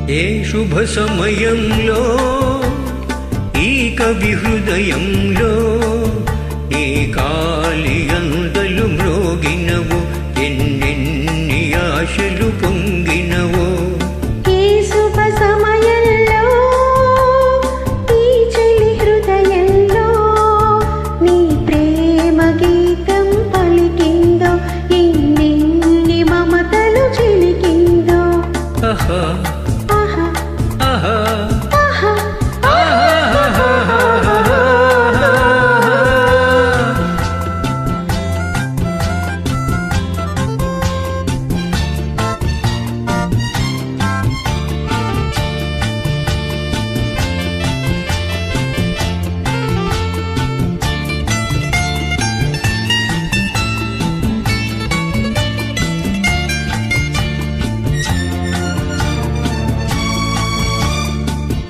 ఏ శుభ సమయంలో ఈ కవి హృదయంలో ఈ కాలి అందలు మ్రోగినవు ఎన్నెన్ని ఆశలు పొంగినవో ఈ శుభ సమయంలో ఈ చెలి హృదయంలో నీ ప్రేమ గీతం పలికిందో ఎన్నెన్ని మమతలు చిలికిందో ఆహా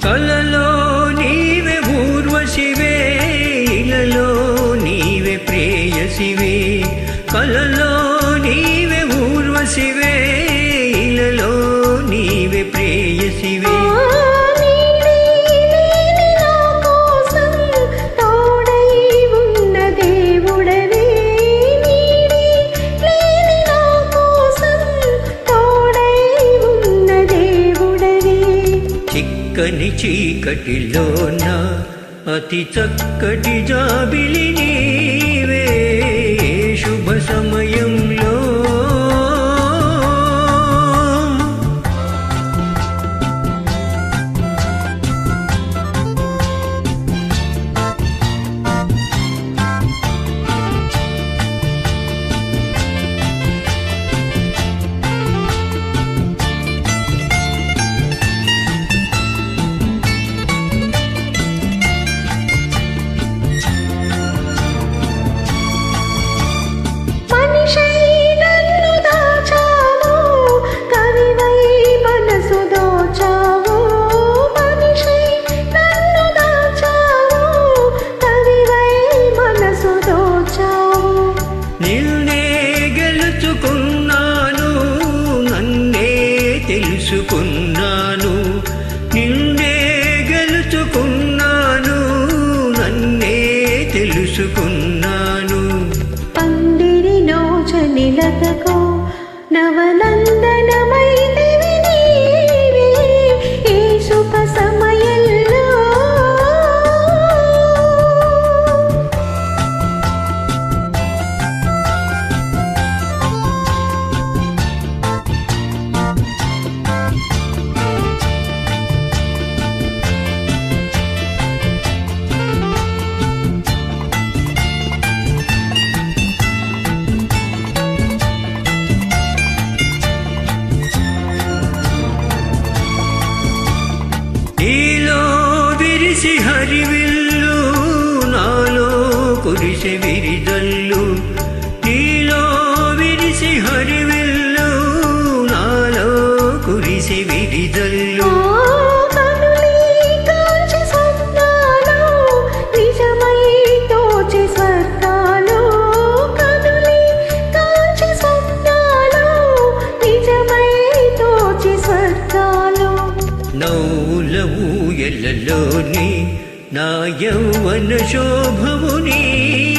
కలలో నీవే ఊర్వశివే ఇలలో నీవే ప్రేయసివే కలలో నీవే ఊర్వశివే ఇలలో నీవే ప్రేయసివే చిక్కని చీకటిలోన అతి చక్కటి జాబిలి నీవే శుభ సమయంలో తెలుసుకున్నాను నిన్నే గెలుచుకున్నాను నన్నే తెలుసుకున్నాను పందిరి నోచనిలతకో నవనందనమైతివి నీవే ఈ శుభ సమయంలో నీలో విరిసి హరివిల్లు నాలో కురిసి విరిజల్లు నీలో విరిసి హరివిల్లు నాలో కురిసి విరిజల్లు నవ్వుల ఊయలలోని నా యౌవన శోభము నీవే